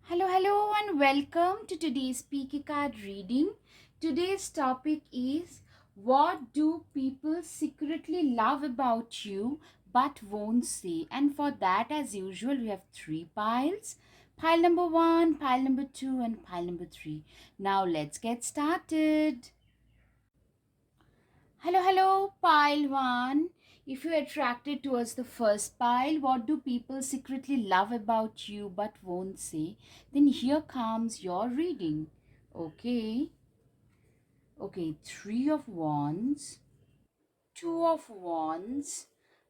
Hello, and welcome to today's Speaker Card reading. Today's topic is, what do people secretly love about you but won't say? And for that, as usual, we have three piles: pile number one, pile number two, and pile number three. Now, let's get started. Hello, pile one. If you're attracted towards the first pile, what do people secretly love about you but won't say? Then here comes your reading. Okay, three of wands, two of wands,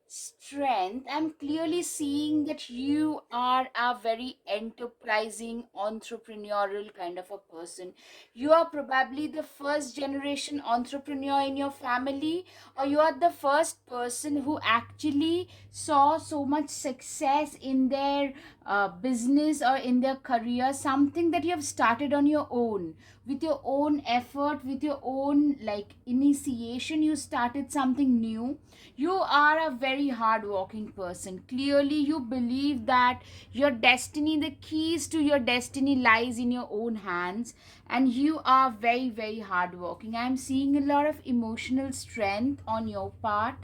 strength. I'm clearly seeing that you are a very enterprising, entrepreneurial kind of a person. You are probably the first generation entrepreneur in your family, or you are the first person who actually saw so much success in their business or in their career, something that you have started on your own, with your own effort, with your own like initiation. You started something new. You are a very hard working person. Clearly you believe that your destiny, the keys to your destiny, lies in your own hands, and you are very hard working. I'm seeing a lot of emotional strength on your part.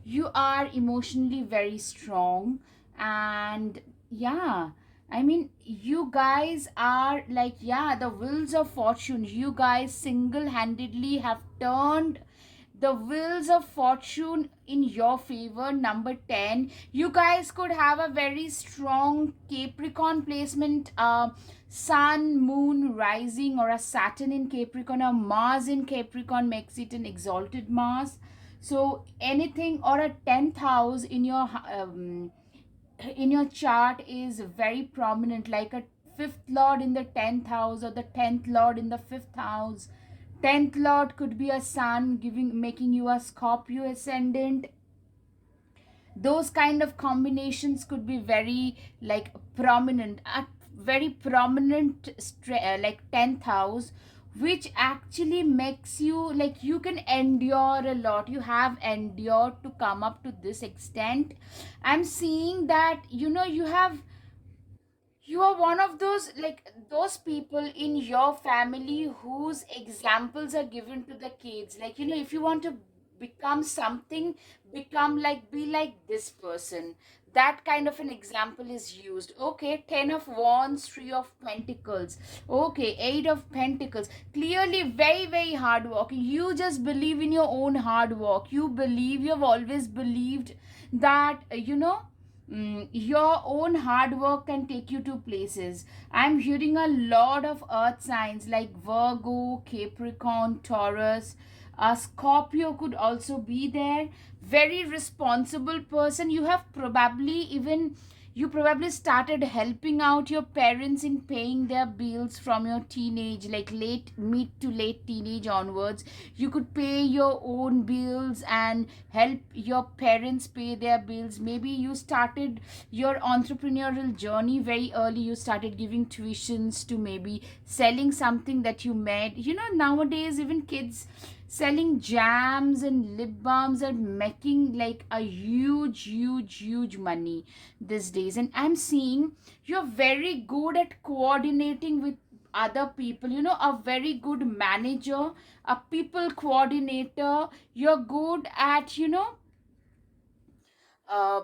You are emotionally very strong. And yeah, I mean, you guys are like, yeah, the wheels of fortune. You guys single handedly have turned the wheels of fortune in your favor. Number 10, you guys could have a very strong Capricorn placement, sun, moon, rising, or a Saturn in Capricorn, or Mars in Capricorn makes it an exalted Mars. So anything, or a 10th house in your chart is very prominent, like a fifth lord in the 10th house, or the 10th lord in the fifth house. 10th lord could be a sun, giving making you a Scorpio ascendant. Those kind of combinations could be very like prominent, a very prominent like 10th house, which actually makes you like you can endure a lot. You have endured to come up to this extent. I'm seeing that you are one of those, like those people in your family whose examples are given to the kids, like if you want to become something, become like, be like this person. That kind of an example is used. Okay, 10 of wands, 3 of pentacles. Okay, 8 of pentacles. Clearly very hardworking. You just believe in your own hard work. You believe, you have always believed that your own hard work can take you to places. I'm hearing a lot of earth signs like Virgo, Capricorn, Taurus. Scorpio could also be there. Very responsible person. You probably started helping out your parents in paying their bills from your teenage, like late mid to late teenage onwards. You could pay your own bills and help your parents pay their bills. Maybe you started your entrepreneurial journey very early. You started giving tuitions to maybe selling something that you made. Nowadays even kids selling jams and lip balms are making like a huge money these days. And I'm seeing you're very good at coordinating with other people. A very good manager, a people coordinator. You're good at a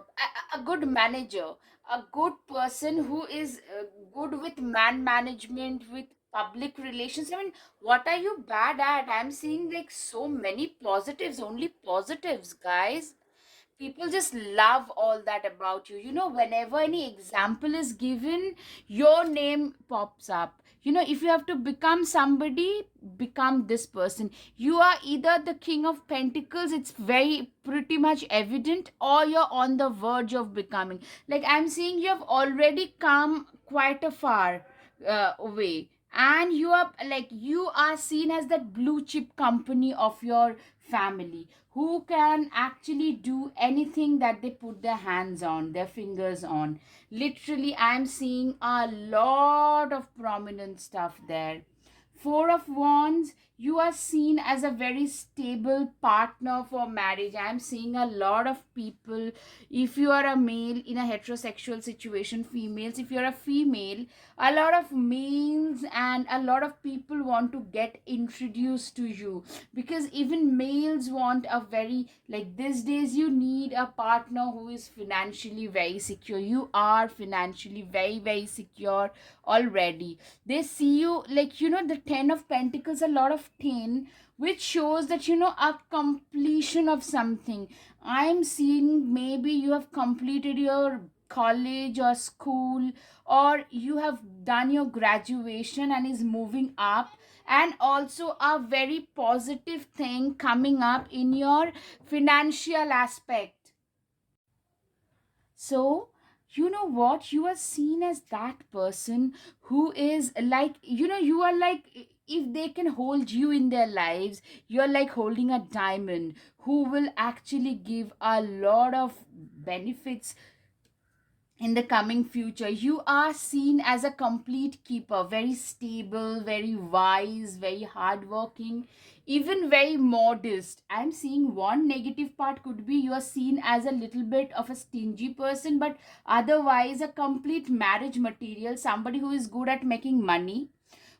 good manager, a good person who is good with man management, with public relations. I mean, what are you bad at? I'm seeing like so many positives, only positives, guys. People just love all that about you. Whenever any example is given, your name pops up. If you have to become somebody, become this person. You are either the king of pentacles, it's very pretty much evident, or you're on the verge of becoming. Like I'm seeing you have already come quite a far way, and you are seen as that blue chip company of your family, who can actually do anything that they put their hands on, their fingers on. Literally, I'm seeing a lot of prominent stuff there. Four of Wands, you are seen as a very stable partner for marriage. I'm seeing a lot of people, if you are a male in a heterosexual situation, females, if you're a female, a lot of males and a lot of people want to get introduced to you, because even males want a very, like these days you need a partner who is financially very secure. You are financially very very secure already. They see you like, the 10 of pentacles, a lot of 10, which shows that, a completion of something. I'm seeing maybe you have completed your college or school, or you have done your graduation and is moving up, and also a very positive thing coming up in your financial aspect. So, you know what? You are seen as that person who is like, you are like, if they can hold you in their lives, you're like holding a diamond who will actually give a lot of benefits in the coming future. You are seen as a complete keeper, very stable, very wise, very hardworking, even very modest. I'm seeing one negative part could be you are seen as a little bit of a stingy person, but otherwise a complete marriage material, somebody who is good at making money,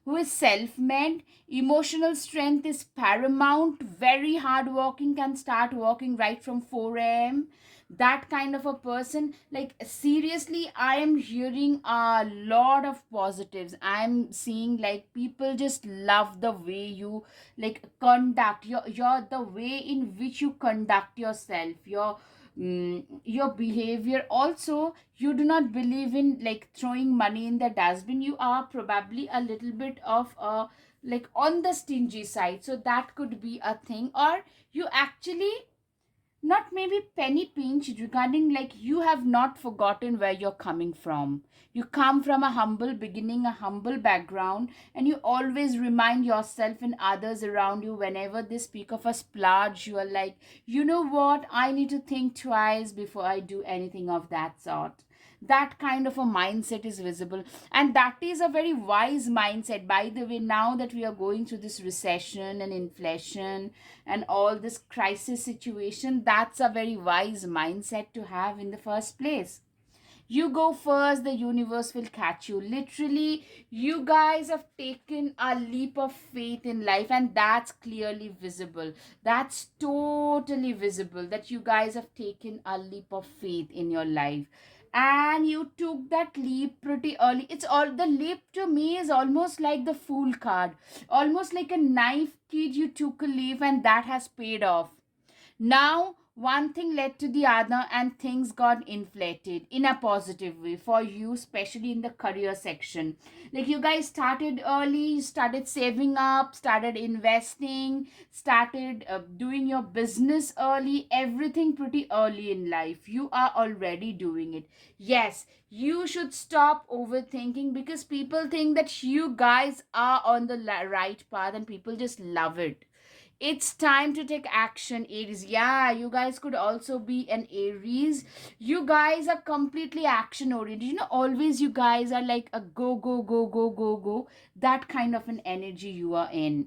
who is self-made, emotional strength is paramount, very hardworking, can start working right from 4 a.m. That kind of a person, like seriously, I am hearing a lot of positives. I'm seeing like people just love the way you like conduct your the way in which you conduct yourself, your behavior. Also, you do not believe in like throwing money in the dustbin. You are probably a little bit of a like on the stingy side, so that could be a thing. Or you actually not maybe penny pinch, regarding like you have not forgotten where you're coming from. You come from a humble beginning, a humble background, and you always remind yourself and others around you whenever they speak of a splurge. You are like, you know what, I need to think twice before I do anything of that sort. That kind of a mindset is visible, and that is a very wise mindset, by the way. Now that we are going through this recession and inflation and all this crisis situation, that's a very wise mindset to have in the first place. You go first, the universe will catch you. Literally, you guys have taken a leap of faith in life, and that's clearly visible. That's totally visible that you guys have taken a leap of faith in your life. And you took that leap pretty early. It's all the leap to me is almost like the fool card, almost like a knife kid. You took a leap, and that has paid off. Now, one thing led to the other, and things got inflated in a positive way for you, especially in the career section. Like, you guys started early, started saving up, started investing, started doing your business early, everything pretty early in life. You are already doing it. Yes, you should stop overthinking, because people think that you guys are on the right path and people just love it. It's time to take action, Aries. Yeah, you guys could also be an Aries. You guys are completely action oriented. Always you guys are like a go, go, go, go, go, go. That kind of an energy you are in.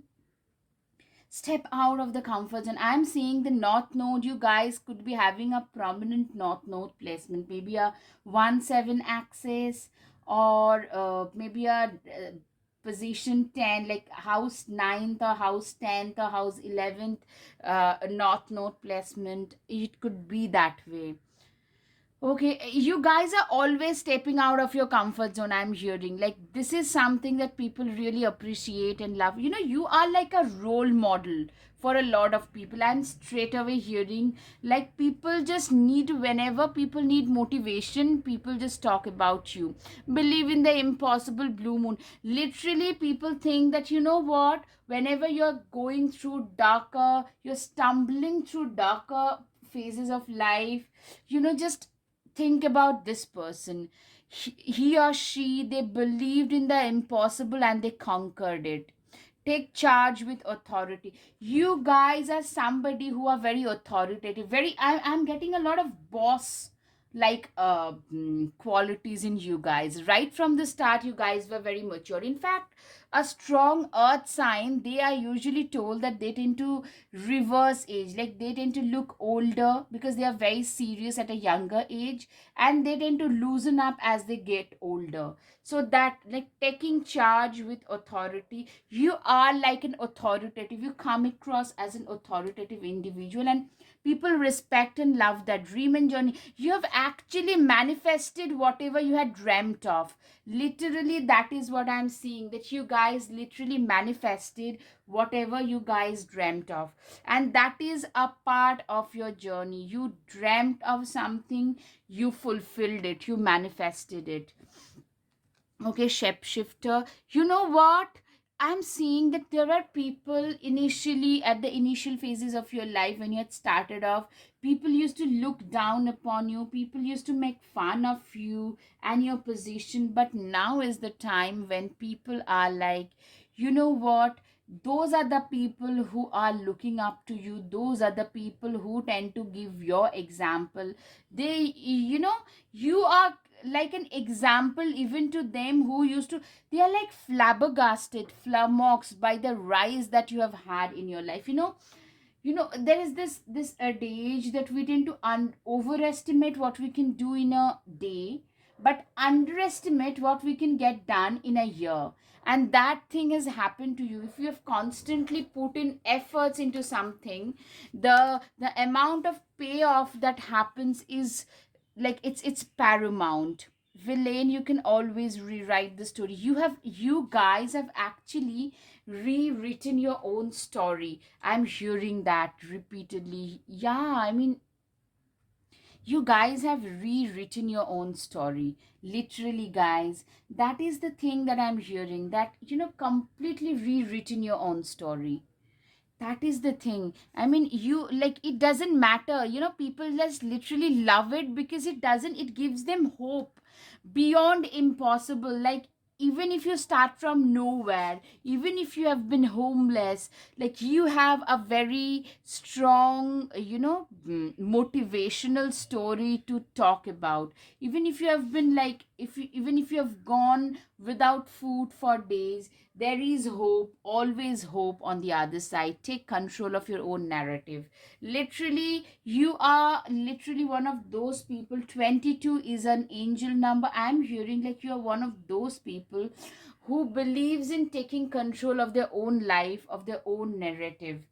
Step out of the comfort zone. I'm seeing the north node. You guys could be having a prominent north node placement, maybe a 1-7 axis, or maybe a position 10, like house 9th or house 10th or house 11th, north node placement. It could be that way. Okay, you guys are always stepping out of your comfort zone. I'm hearing like this is something that people really appreciate and love. You are like a role model for a lot of people. I'm straight away hearing like people just need, whenever people need motivation, people just talk about you. Believe in the impossible, blue moon. Literally, people think that, whenever you're going through darker, you're stumbling through darker phases of life, just think about this person. He or she, they believed in the impossible and they conquered it. Take charge with authority. You guys are somebody who are very authoritative, very, I'm getting a lot of boss like qualities in you guys. Right from the start, you guys were very mature. In fact, a strong earth sign, they are usually told that they tend to reverse age, like they tend to look older because they are very serious at a younger age, and they tend to loosen up as they get older. So that, like, taking charge with authority, you are like an authoritative, you come across as an authoritative individual, and people respect and love that dream and journey. You have actually manifested whatever you had dreamt of. Literally, that is what I'm seeing, that you guys literally manifested whatever you guys dreamt of. And that is a part of your journey. You dreamt of something, you fulfilled it, you manifested it. Okay, shapeshifter. You know what? I'm seeing that there are people initially at the initial phases of your life when you had started off, people used to look down upon you, people used to make fun of you and your position. But now is the time when people are like, you know what? Those are the people who are looking up to you. Those are the people who tend to give your example. You are like an example even to them who used to, they are like flabbergasted, flummoxed by the rise that you have had in your life. There is this adage that we tend to overestimate what we can do in a day, but underestimate what we can get done in a year. And that thing has happened to you. If you have constantly put in efforts into something, the amount of payoff that happens is like, it's paramount. Villain, you can always rewrite the story. You guys have actually rewritten your own story. I'm hearing that repeatedly. Yeah, I mean, you guys have rewritten your own story. Literally, guys, that is the thing that I'm hearing, that completely rewritten your own story. That is the thing. I mean, you, like, it doesn't matter. People just literally love it because it gives them hope beyond impossible. Like, even if you start from nowhere, even if you have been homeless, like, you have a very strong, motivational story to talk about. Even if you have been like, even if you have gone without food for days, there is hope, always hope on the other side. Take control of your own narrative. Literally, you are literally one of those people. 22 is an angel number. I'm hearing like you are one of those people who believes in taking control of their own life, of their own narrative.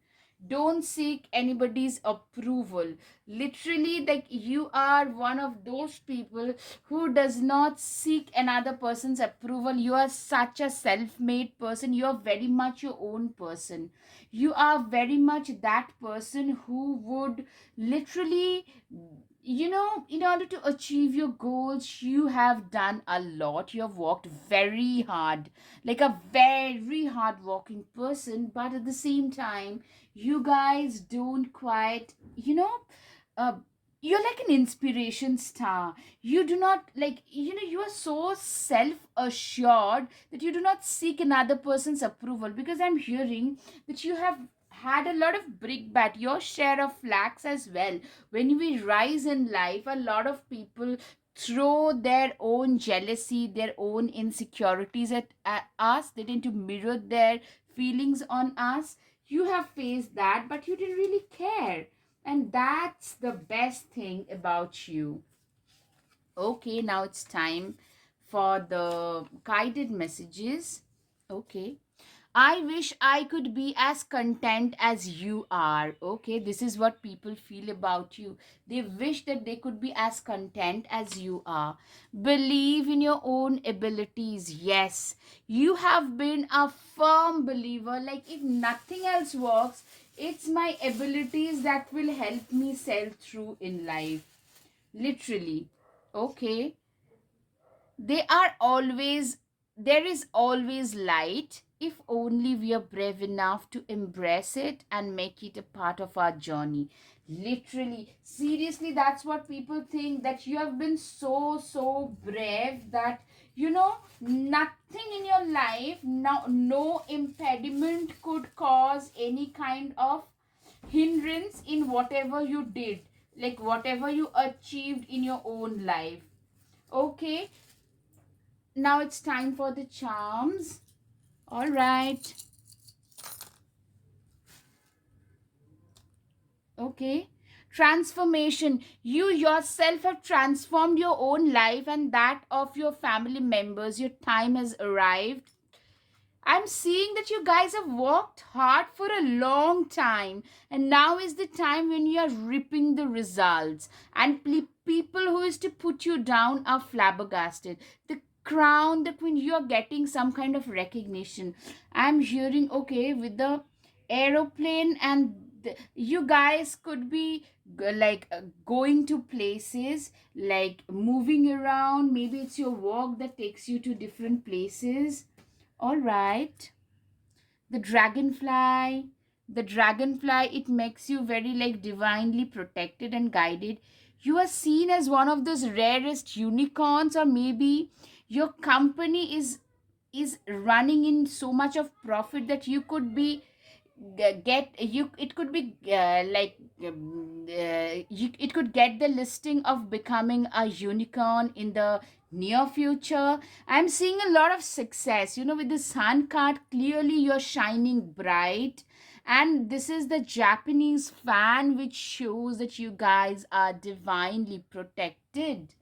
Don't seek anybody's approval. Literally, like, you are one of those people who does not seek another person's approval. You are such a self-made person. You are very much your own person. You are very much that person who would literally, in order to achieve your goals, you have done a lot. You have worked very hard, like a very hard working person. But at the same time, you guys don't quite, uh, you're like an inspiration star. You do not, like, you are so self assured that you do not seek another person's approval, because I'm hearing that you have had a lot of brickbat, your share of flags as well. When we rise in life, a lot of people throw their own jealousy, their own insecurities at us. They tend to mirror their feelings on us. You have faced that, but you didn't really care. And that's the best thing about you. Okay, now it's time for the guided messages. Okay. I wish I could be as content as you are. Okay, this is what people feel about you. They wish that they could be as content as you are. Believe in your own abilities. Yes, you have been a firm believer. Like, if nothing else works, it's my abilities that will help me sail through in life. Literally. Okay, they are always, there is always light if only we are brave enough to embrace it and make it a part of our journey. Literally, seriously, that's what people think, that you have been so brave that, nothing in your life, no impediment could cause any kind of hindrance in whatever you did, like whatever you achieved in your own life. Okay, now it's time for the charms. All right. Okay. Transformation. You yourself have transformed your own life and that of your family members. Your time has arrived. I'm seeing that you guys have worked hard for a long time, and now is the time when you are reaping the results. And people who is to put you down are flabbergasted. The crown that when you are getting some kind of recognition, I'm hearing okay with the aeroplane, and you guys could be going to places like moving around. Maybe it's your work that takes you to different places. All right. The dragonfly. The dragonfly, it makes you very like divinely protected and guided. You are seen as one of those rarest unicorns, or maybe your company is running in so much of profit that you could be get you it could be it could get the listing of becoming a unicorn in the near future. I'm seeing a lot of success, with the sun card. Clearly you're shining bright, and this is the Japanese fan, which shows that you guys are divinely protected.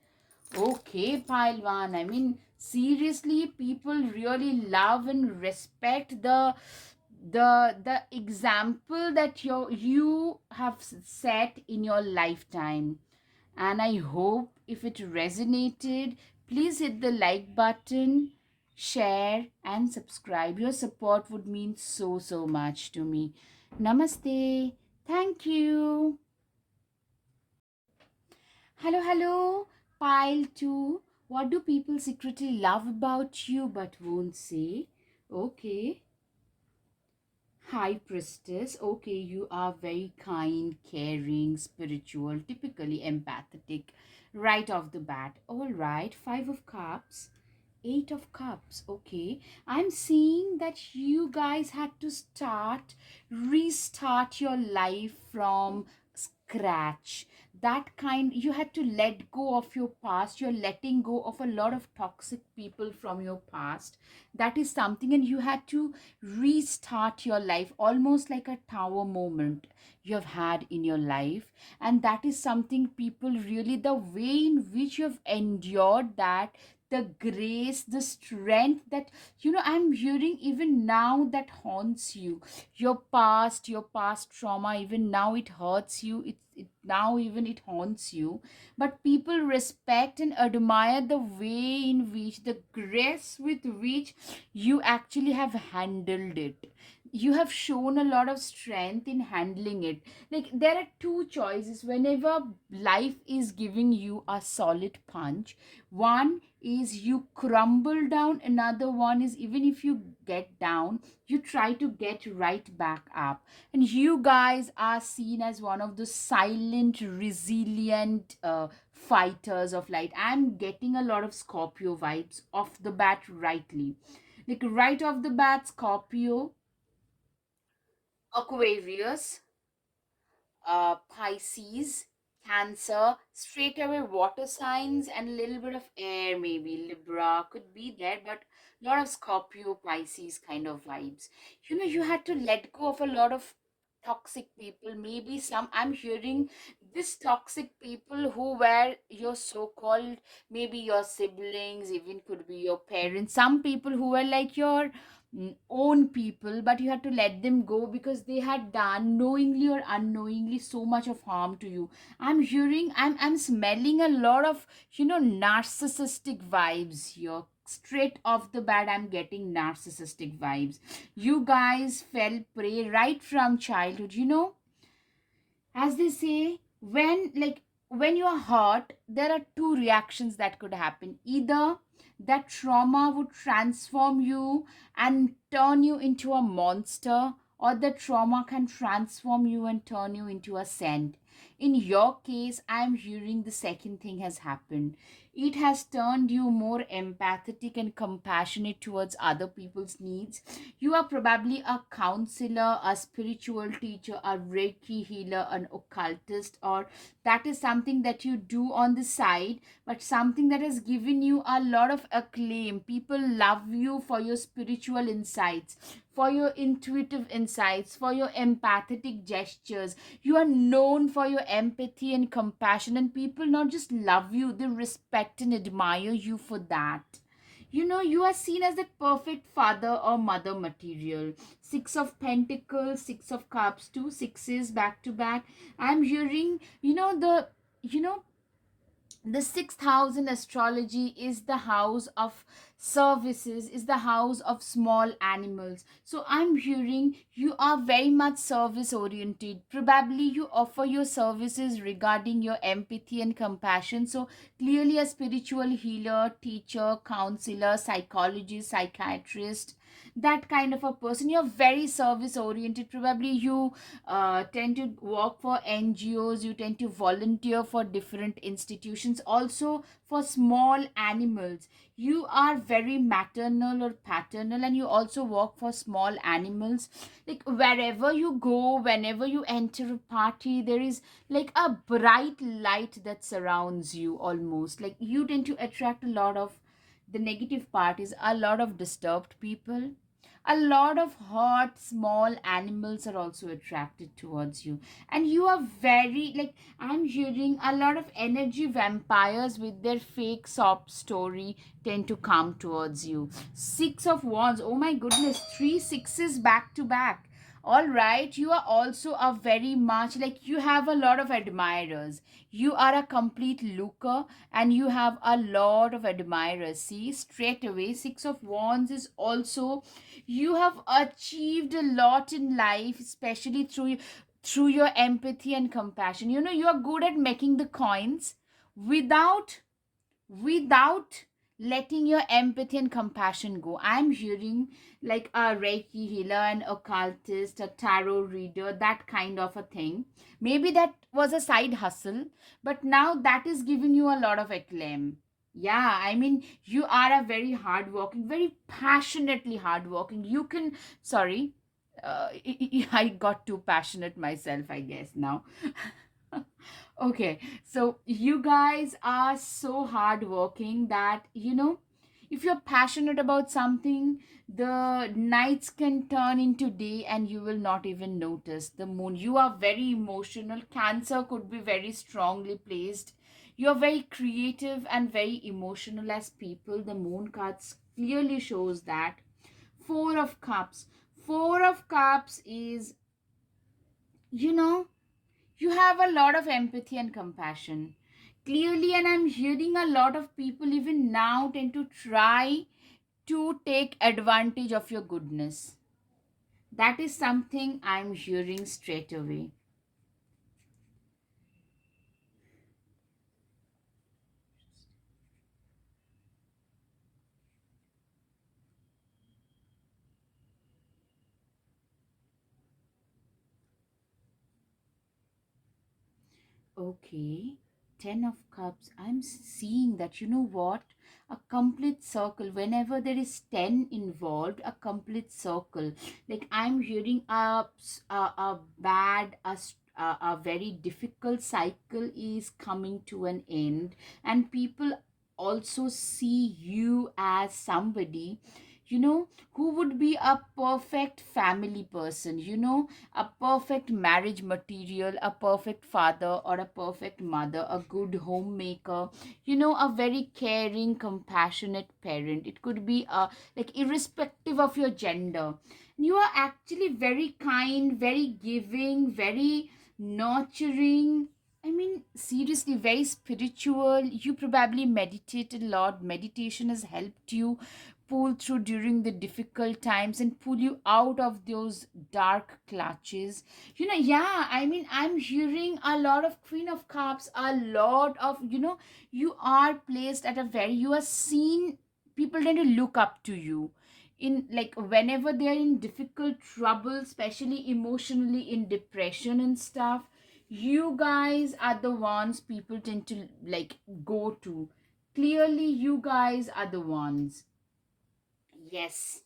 Okay, Pailwan. I mean, seriously, people really love and respect the example that you have set in your lifetime. And I hope if it resonated, please hit the like button, share, and subscribe. Your support would mean so much to me. Namaste. Thank you. Hello. Pile 2. What do people secretly love about you but won't say? Okay. High Priestess. Okay, you are very kind, caring, spiritual, typically empathetic right off the bat. All right. Five of Cups. Eight of Cups. Okay. I'm seeing that you guys had to restart your life from scratch. That kind, you had to let go of your past. You're letting go of a lot of toxic people from your past. That is something, and you had to restart your life, almost like a tower moment you have had in your life. And that is something people really, the way in which you have endured that, the grace, the strength that, I'm hearing even now that haunts you. Your past trauma, even now it hurts you. It now even it haunts you. But people respect and admire the way in which, the grace with which you actually have handled it. You have shown a lot of strength in handling it. Like, there are two choices whenever life is giving you a solid punch. One is you crumble down, another one is, even if you get down, you try to get right back up. And you guys are seen as one of the silent, resilient fighters of light. I'm getting a lot of Scorpio vibes off the bat, rightly. Like, right off the bat, Scorpio, Aquarius, Pisces, Cancer, straight away water signs, and a little bit of air, maybe Libra could be there, but a lot of Scorpio, Pisces kind of vibes. You had to let go of a lot of toxic people. Maybe some, I'm hearing this toxic people who were your so-called, maybe your siblings, even could be your parents, some people who were like your own people, but you had to let them go because they had done, knowingly or unknowingly, so much of harm to you. I'm smelling a lot of, narcissistic vibes here. Straight off the bat, I'm getting narcissistic vibes. You guys fell prey right from childhood. As they say, when you are hurt, there are two reactions that could happen. Either that trauma would transform you and turn you into a monster, or the trauma can transform you and turn you into a saint. In your case, I am hearing the second thing has happened. It has turned you more empathetic and compassionate towards other people's needs. You are probably a counselor, a spiritual teacher, a Reiki healer, an occultist, or that is something that you do on the side, but something that has given you a lot of acclaim. People love you for your spiritual insights, for your intuitive insights, for your empathetic gestures. You are known for your empathy and compassion, and people not just love you, they respect and admire you for that. You are seen as the perfect father or mother material. Six of Pentacles, Six of Cups, two sixes back to back. I'm hearing, you know, the sixth house in astrology is the house of services, is the house of small animals. So I'm hearing you are very much service oriented. Probably you offer your services regarding your empathy and compassion. So clearly a spiritual healer, teacher, counselor, psychologist, psychiatrist, that kind of a person. You're very service oriented. Probably you tend to work for NGOs, you tend to volunteer for different institutions, also for small animals. You are very maternal or paternal, and you also work for small animals. Like wherever you go, whenever you enter a party, there is like a bright light that surrounds you almost. Like you tend to attract a lot of, the negative part is a lot of disturbed people. A lot of hot small animals are also attracted towards you, and you are very, like, I'm hearing a lot of energy vampires with their fake sob story tend to come towards you. Six of Wands, oh my goodness, three sixes back to back. All right, you are also a very much, like, you have a lot of admirers. You are a complete looker, and you have a lot of admirers. See, straight away, Six of Wands is also, you have achieved a lot in life, especially through your empathy and compassion. You are good at making the coins without letting your empathy and compassion go. I'm hearing like a Reiki healer, an occultist, a tarot reader, that kind of a thing. Maybe that was a side hustle, but now that is giving you a lot of acclaim. Yeah, I mean, you are a very hardworking, very passionately hardworking. You can, sorry, I got too passionate myself, I guess, now. Okay, so you guys are so hardworking that, if you're passionate about something, the nights can turn into day and you will not even notice. The moon, you are very emotional. Cancer could be very strongly placed. You're very creative and very emotional as people. The moon cards clearly shows that. Four of Cups. Four of Cups is, you know, you have a lot of empathy and compassion. Clearly, and I'm hearing a lot of people even now tend to try to take advantage of your goodness. That is something I'm hearing straight away. Okay, 10 of Cups. I'm seeing that, you know what? A complete circle. Whenever there is 10 involved, a complete circle. Like I'm hearing a bad, a very difficult cycle is coming to an end, and people also see you as somebody, who would be a perfect family person, a perfect marriage material, a perfect father or a perfect mother, a good homemaker, a very caring, compassionate parent. It could be like irrespective of your gender. You are actually very kind, very giving, very nurturing. I mean, seriously, very spiritual. You probably meditate a lot. Meditation has helped you pull through during the difficult times and pull you out of those dark clutches. Yeah, I mean, I'm hearing a lot of Queen of Cups, a lot of, you are placed at a very, you are seen, people tend to look up to you in, like, whenever they're in difficult trouble, especially emotionally in depression and stuff. You guys are the ones people tend to like go to. Clearly, you guys are the ones. Yes.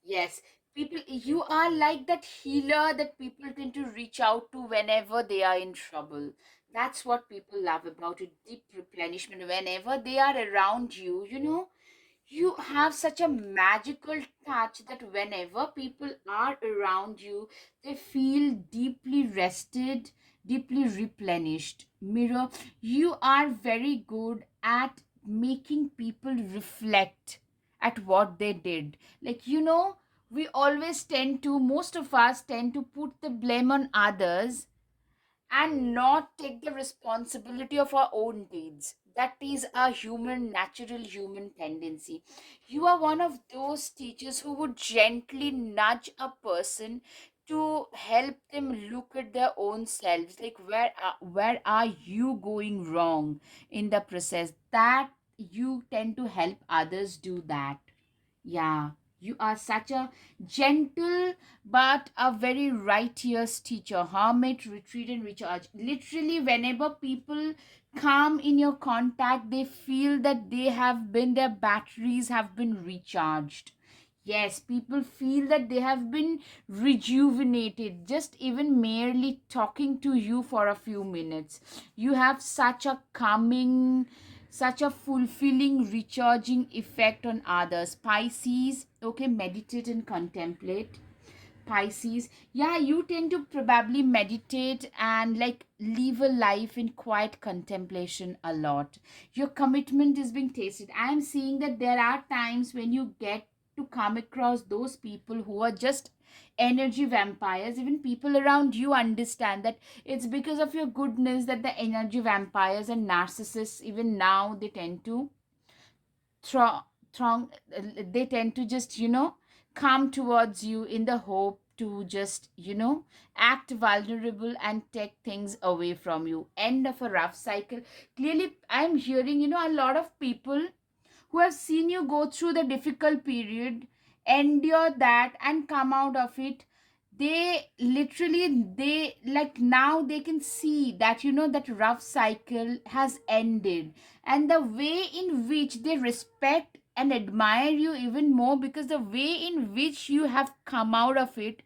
Yes, people, you are like that healer that people tend to reach out to whenever they are in trouble. That's what people love about it. Deep replenishment. Whenever they are around you, you have such a magical touch that whenever people are around you, they feel deeply rested, deeply replenished. Mirror, you are very good at making people reflect at what they did. Like, we always tend to, most of us tend to put the blame on others and not take the responsibility of our own deeds. That is a natural human tendency. You are one of those teachers who would gently nudge a person to help them look at their own selves, like where are you going wrong in the process. That you tend to help others do that. Yeah, you are such a gentle but a very righteous teacher. Hermit, retreat, and recharge. Literally, whenever people come in your contact, they feel that their batteries have been recharged. Yes, people feel that they have been rejuvenated just even merely talking to you for a few minutes. You have such a calming, such a fulfilling, recharging effect on others. Pisces, okay, meditate and contemplate. Pisces, yeah, you tend to probably meditate and like live a life in quiet contemplation a lot. Your commitment is being tasted. I am seeing that there are times when you get to come across those people who are just energy vampires. Even people around you understand that it's because of your goodness that the energy vampires and narcissists, even now, they tend to throng, throng they tend to just come towards you in the hope to just act vulnerable and take things away from you. End of a rough cycle. Clearly, I'm hearing a lot of people who have seen you go through the difficult period, endure that, and come out of it. They like now they can see that that rough cycle has ended, and the way in which they respect and admire you even more, because the way in which you have come out of it,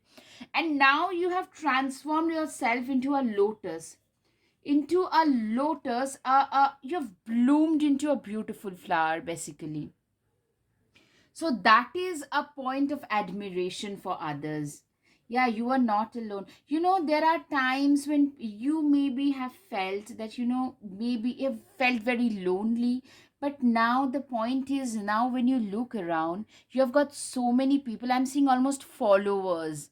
and now you have transformed yourself into a lotus. You have bloomed into a beautiful flower, basically. So that is a point of admiration for others. Yeah, you are not alone. There are times when you maybe have felt that, maybe you felt very lonely. But now the point is, now when you look around, you have got so many people. I'm seeing almost followers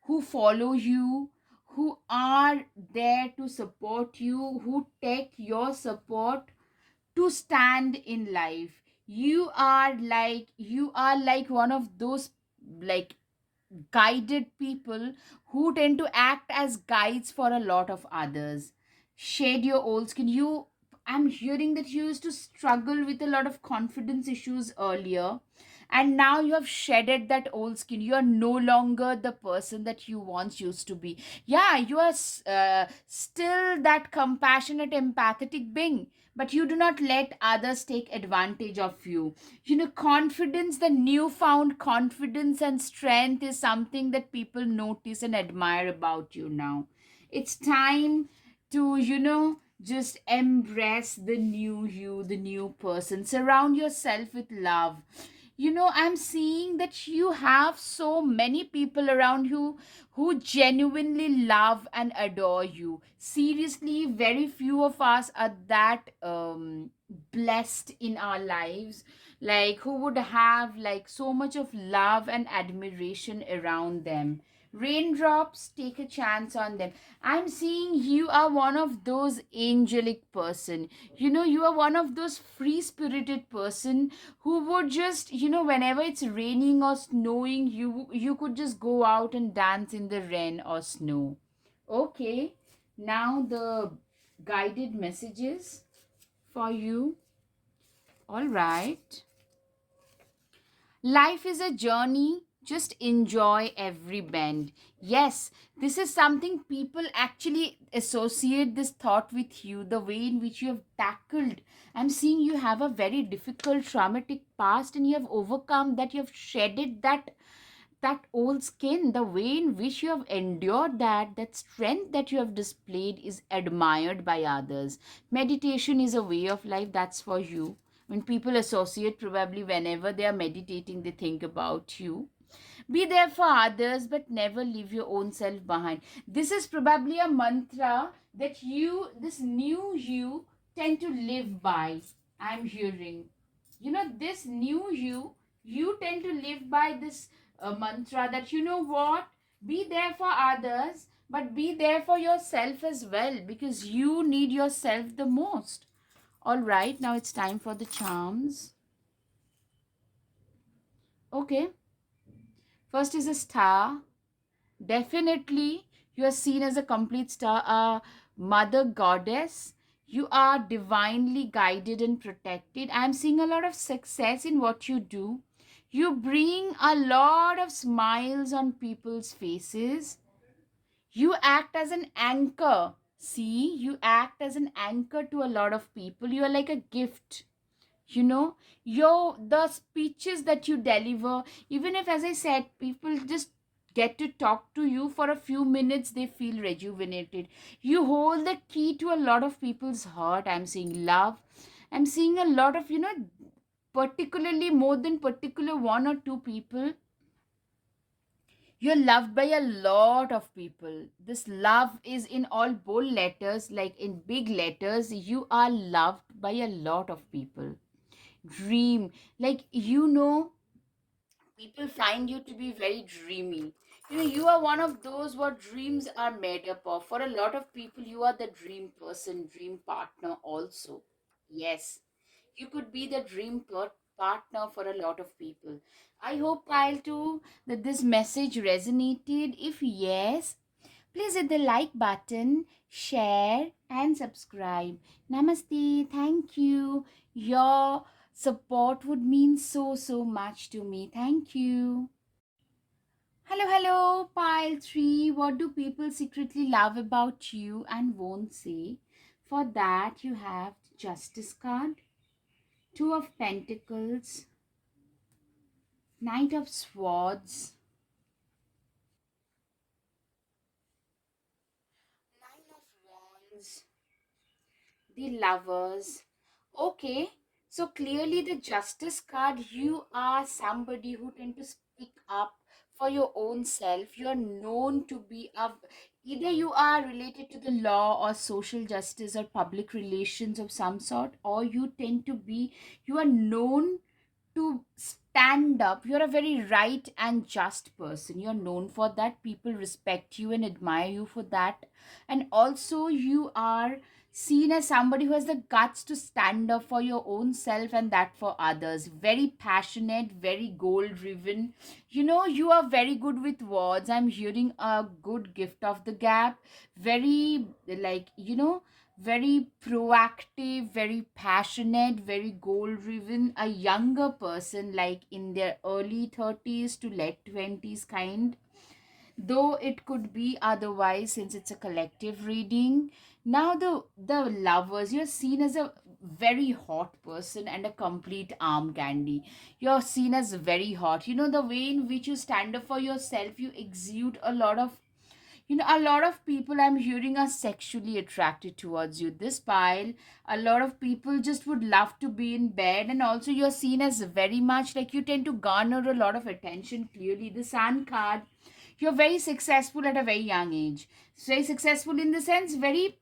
who follow you, who are there to support you, who take your support to stand in life. You are like one of those like guided people who tend to act as guides for a lot of others. Shed your old skin. I'm hearing that you used to struggle with a lot of confidence issues earlier, and now you have shedded that old skin. You are no longer the person that you once used to be. Yeah, you are still that compassionate, empathetic being, but you do not let others take advantage of you. Confidence, the newfound confidence and strength is something that people notice and admire about you now. It's time to just embrace the new you, the new person. Surround yourself with love. I'm seeing that you have so many people around you who genuinely love and adore you. Seriously, very few of us are that blessed in our lives, like who would have like so much of love and admiration around them. Raindrops, take a chance on them. I'm seeing you are one of those angelic person. You are one of those free spirited person who would just whenever it's raining or snowing, you could just go out and dance in the rain or snow. Okay, now the guided messages for you. All right. Life is a journey Just enjoy every bend. Yes, this is something people actually associate this thought with you, the way in which you have tackled. I'm seeing you have a very difficult traumatic past and you have overcome that, you have shedded that old skin. The way in which you have endured that strength that you have displayed is admired by others. Meditation is a way of life, that's for you. When people associate, probably whenever they are meditating, they think about you. Be there for others, but never leave your own self behind. This is probably a mantra that you, this new you, tend to live by. I'm hearing. This new you tend to live by this mantra that, you know what, be there for others, but be there for yourself as well, because you need yourself the most. All right, now it's time for the charms. Okay, first is a star. Definitely, you are seen as a complete star, a mother goddess. You are divinely guided and protected. I'm seeing a lot of success in what you do. You bring a lot of smiles on people's faces. You act as an anchor. See, you act as an anchor to a lot of people. You are like a gift. Your the speeches that you deliver, even if, as I said, people just get to talk to you for a few minutes, they feel rejuvenated. You hold the key to a lot of people's heart. I'm seeing love. I'm seeing a lot of, particularly more than particular one or two people. You're loved by a lot of people. This love is in all bold letters, like in big letters. You are loved by a lot of people. Dream, like, people find you to be very dreamy. You are one of those what dreams are made up of. For a lot of people, you are the dream person, dream partner also. Yes, you could be the dream partner for a lot of people. I hope, Kyle, too, that this message resonated. If yes, please hit the like button, share, and subscribe. Namaste. Thank you. Your support would mean so, so much to me. Thank you. Hello, hello, pile 3. What do people secretly love about you and won't say? For that, you have the Justice card, Two of Pentacles, Knight of Swords, Nine of Wands, the Lovers. Okay, so clearly the Justice card, you are somebody who tend to speak up for your own self. You're known to be either you are related to the law or social justice or public relations of some sort, or you are known to stand up. You're a very right and just person. You're known for that. People respect you and admire you for that. And also, you are seen as somebody who has the guts to stand up for your own self and that for others. Very passionate, very goal driven. You are very good with words. I'm hearing a good gift of the gap. Very, like, very proactive, very passionate, very goal driven, a younger person, like in their early 30s to late 20s kind, though it could be otherwise since it's a collective reading. Now, the Lovers, you're seen as a very hot person and a complete arm candy. You're seen as very hot. The way in which you stand up for yourself, you exude a lot of, a lot of people I'm hearing are sexually attracted towards you. This pile, a lot of people just would love to be in bed, and also you're seen as very much like you tend to garner a lot of attention. Clearly, the Sun card, you're very successful at a very young age. Very successful in the sense, very,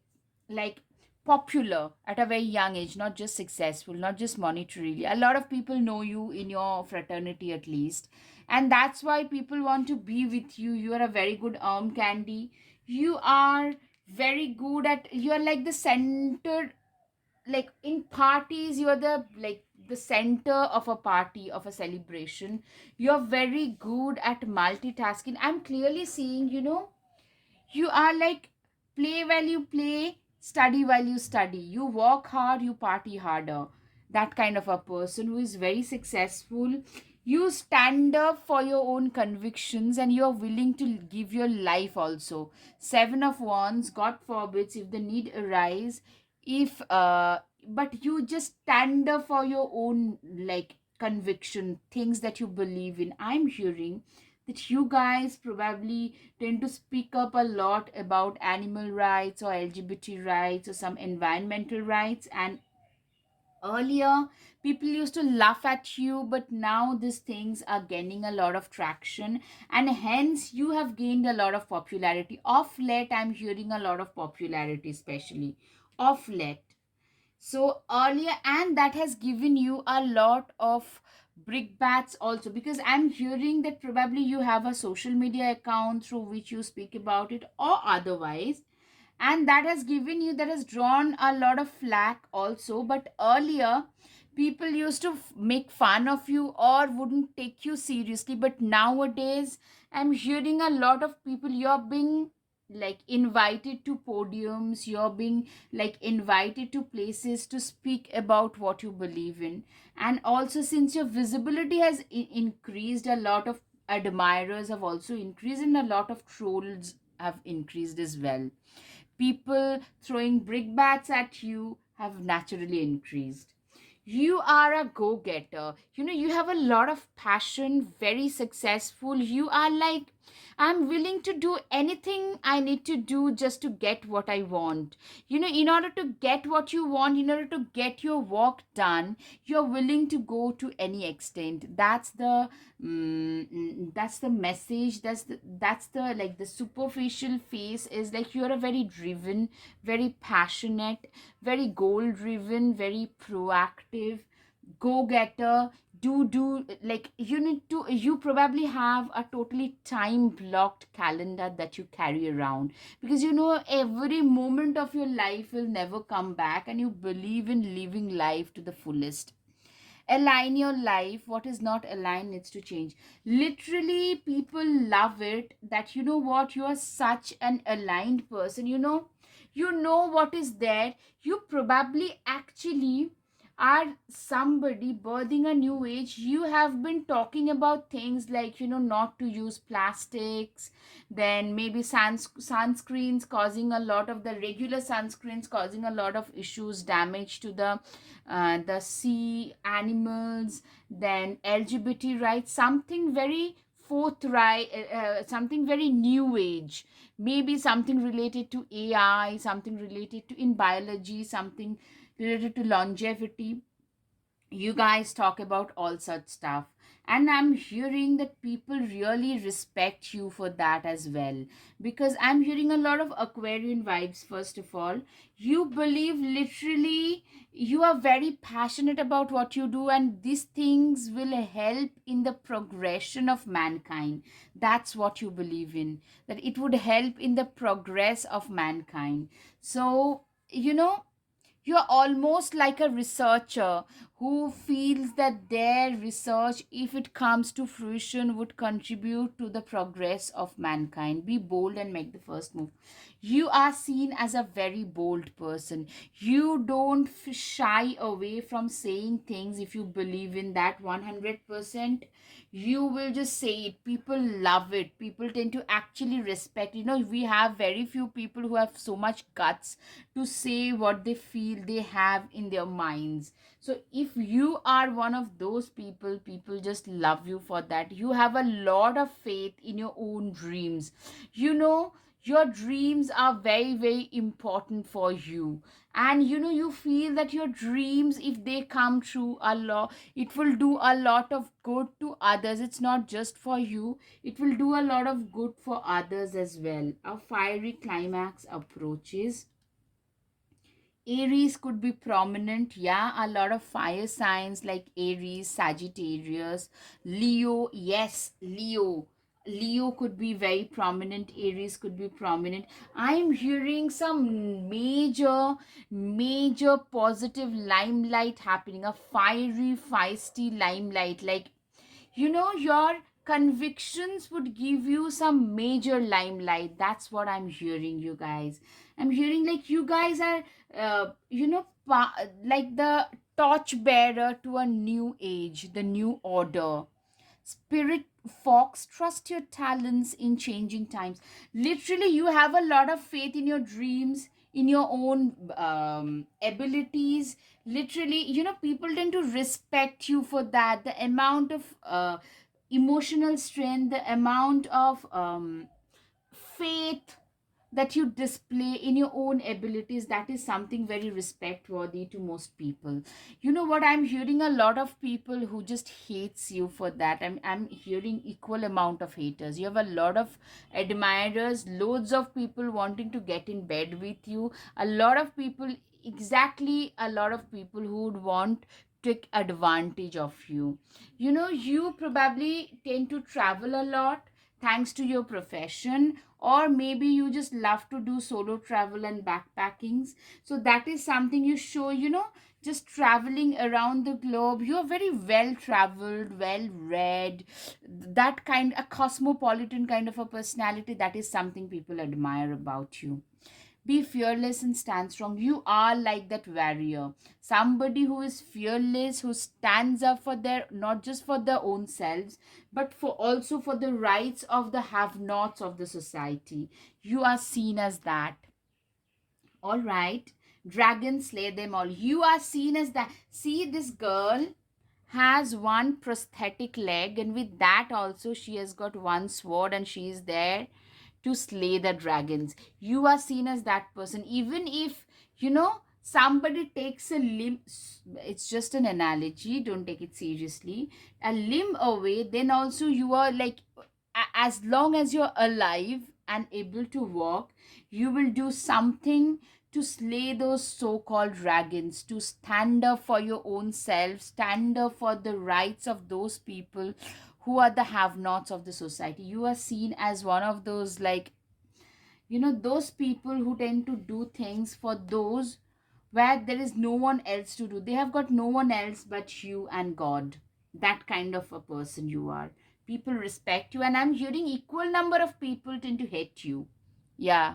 like, popular at a very young age, not just successful, not just monetarily. A lot of people know you in your fraternity at least, and that's why people want to be with you. You are a very good arm candy. You are very good at, you are like the center, like in parties, you are the center of a party, of a celebration. You're very good at multitasking. I'm clearly seeing, you are like, play while you play, study while you study. You work hard, you party harder. That kind of a person who is very successful. You stand up for your own convictions and you're willing to give your life also. Seven of Wands, God forbids, if the need arise, if but you just stand up for your own like conviction, things that you believe in. I'm hearing that you guys probably tend to speak up a lot about animal rights or LGBT rights or some environmental rights, and earlier people used to laugh at you, but now these things are gaining a lot of traction, and hence you have gained a lot of popularity. Of late I'm hearing a lot of popularity, especially of late. So earlier, and that has given you a lot of brickbats also, because I'm hearing that probably you have a social media account through which you speak about it or otherwise, and that has given you, that has drawn a lot of flack also. But earlier people used to make fun of you or wouldn't take you seriously, but nowadays I'm hearing a lot of people, you're being like invited to podiums, you're being like invited to places to speak about what you believe in. And also, since your visibility has increased, a lot of admirers have also increased and a lot of trolls have increased as well. People throwing brickbats at you have naturally increased. You are a go getter. You have a lot of passion, very successful. You are like, I'm willing to do anything I need to do just to get what I want. In order to get what you want, in order to get your work done, you're willing to go to any extent. That's the message. That's the like the superficial face is like you're a very driven, very passionate, very goal driven, very proactive go getter. Do like you probably have a totally time blocked calendar that you carry around, because every moment of your life will never come back, and you believe in living life to the fullest. Align your life. What is not aligned needs to change. Literally, people love it that what, you are such an aligned person. You know what is there. You probably actually are somebody birthing a new age. You have been talking about things like not to use plastics, then maybe sunscreens causing a lot of the regular sunscreens causing a lot of issues, damage to the sea animals, then LGBT rights, something very forthright, something very new age, maybe something related to AI, something related to in biology, something related to longevity. You guys talk about all such stuff, and I'm hearing that people really respect you for that as well, because I'm hearing a lot of Aquarian vibes. First of all, you believe, literally, you are very passionate about what you do, and these things will help in the progression of mankind. That's what you believe in, that it would help in the progress of mankind. So you're almost like a researcher who feels that their research, if it comes to fruition, would contribute to the progress of mankind. Be bold and make the first move. You are seen as a very bold person. You don't shy away from saying things. If you believe in that 100%, you will just say it. People love it. People tend to actually respect. We have very few people who have so much guts to say what they feel they have in their minds. So if you are one of those people, people just love you for that. You have a lot of faith in your own dreams. Your dreams are very, very important for you, and you feel that your dreams, if they come true, a lot, it will do a lot of good to others. It's not just for you, it will do a lot of good for others as well. A fiery climax approaches. Aries could be prominent. Yeah, a lot of fire signs like Aries, Sagittarius, Leo. Yes, Leo. Leo could be very prominent. Aries could be prominent. I'm hearing some major positive limelight happening. A fiery, feisty limelight. Like, your convictions would give you some major limelight. That's what I'm hearing, you guys. I'm hearing like you guys are like the torch bearer to a new age, the new order. Spirit Fox, trust your talents in changing times. Literally, you have a lot of faith in your dreams, in your own abilities. Literally, people tend to respect you for that. The amount of emotional strength, the amount of faith that you display in your own abilities, that is something very respect worthy to most people. You know what, I'm hearing a lot of people who just hates you for that. I'm hearing equal amount of haters. You have a lot of admirers, loads of people wanting to get in bed with you, a lot of people, exactly, a lot of people who would want to take advantage of you. You probably tend to travel a lot thanks to your profession, or maybe you just love to do solo travel and backpackings. So that is something you show, just traveling around the globe. You're very well traveled, well read, that kind, a cosmopolitan kind of a personality. That is something people admire about you. Be fearless and stand strong. You are like that warrior, somebody who is fearless, who stands up for their, not just for their own selves, but for also for the rights of the have nots of the society. You are seen as that. All right. Dragons slay them all. You are seen as that. See, this girl has one prosthetic leg, and with that also she has got one sword, and she is there to slay the dragons. You are seen as that person. Even if, somebody takes a limb, it's just an analogy, don't take it seriously, a limb away, then also you are like, as long as you're alive and able to walk, you will do something to slay those so-called dragons, to stand up for your own self, stand up for the rights of those people who are the have-nots of the society. You are seen as one of those, like, those people who tend to do things for those where there is no one else to do. They have got no one else but you and God. That kind of a person you are. People respect you, and I'm hearing equal number of people tend to hate you. Yeah,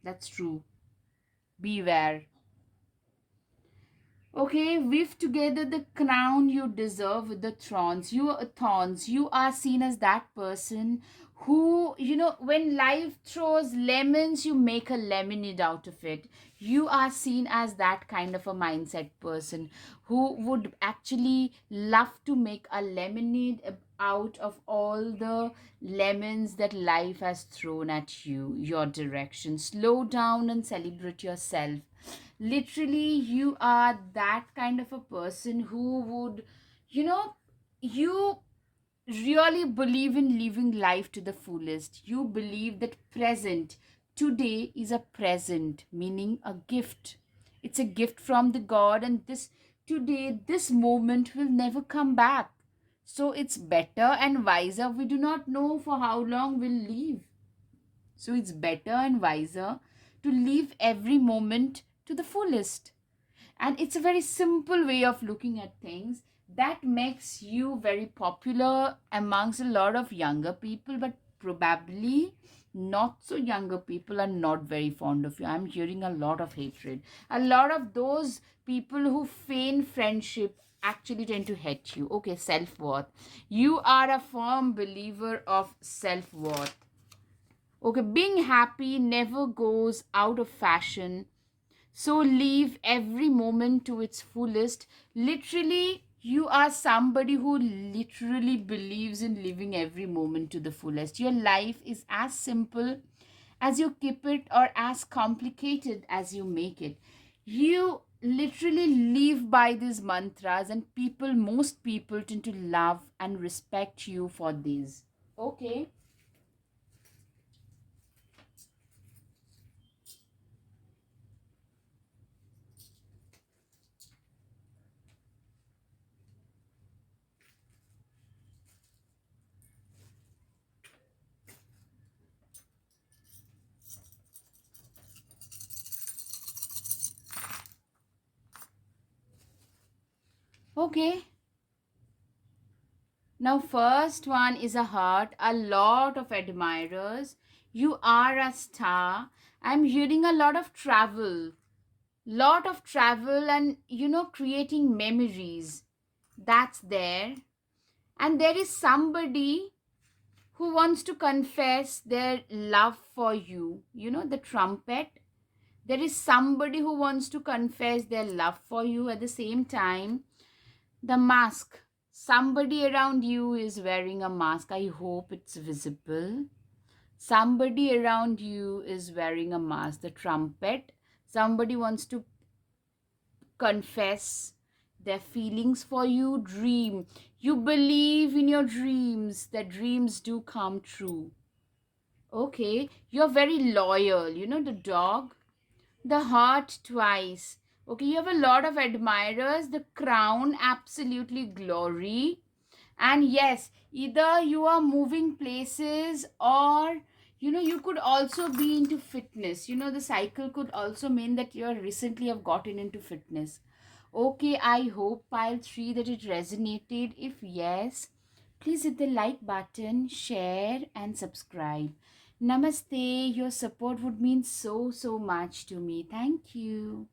that's true. Beware. Okay, weave together the crown you deserve with the thorns. You are seen as that person who, when life throws lemons, you make a lemonade out of it. You are seen as that kind of a mindset person who would actually love to make a lemonade out of all the lemons that life has thrown at you, your direction. Slow down and celebrate yourself. Literally, you are that kind of a person who would, you know you really believe in living life to the fullest. You believe that present, today is a present, meaning a gift. It's a gift from the God, and this today, this moment will never come back. So it's better and wiser. We do not know for how long we'll live. So it's better and wiser to live every moment to the fullest. And it's a very simple way of looking at things that makes you very popular amongst a lot of younger people, but probably not so younger people are not very fond of you. I'm hearing a lot of hatred. A lot of those people who feign friendship actually tend to hate you. Okay, self-worth. You are a firm believer of self-worth. Okay, being happy never goes out of fashion, so live every moment to its fullest. Literally, you are somebody who literally believes in living every moment to the fullest. Your life is as simple as you keep it, or as complicated as you make it. You literally live by these mantras, and most people tend to love and respect you for these. Okay. Okay. Now, first one is a heart, a lot of admirers. You are a star. I'm hearing a lot of travel, and creating memories. That's there. And there is somebody who wants to confess their love for you. You know, the trumpet. There is somebody who wants to confess their love for you. At the same time, the mask. Somebody around you is wearing a mask. I hope it's visible. Somebody around you is wearing a mask. The trumpet. Somebody wants to confess their feelings for you. Dream. You believe in your dreams, that dreams do come true. Okay, you're very loyal. You know, the dog, the heart twice. Okay, you have a lot of admirers. The crown, absolutely glory. And yes, either you are moving places, or you could also be into fitness. The cycle could also mean that you recently have gotten into fitness. Okay, I hope pile 3 that it resonated. If yes, please hit the like button, share and subscribe. Namaste. Your support would mean so much to me. Thank you.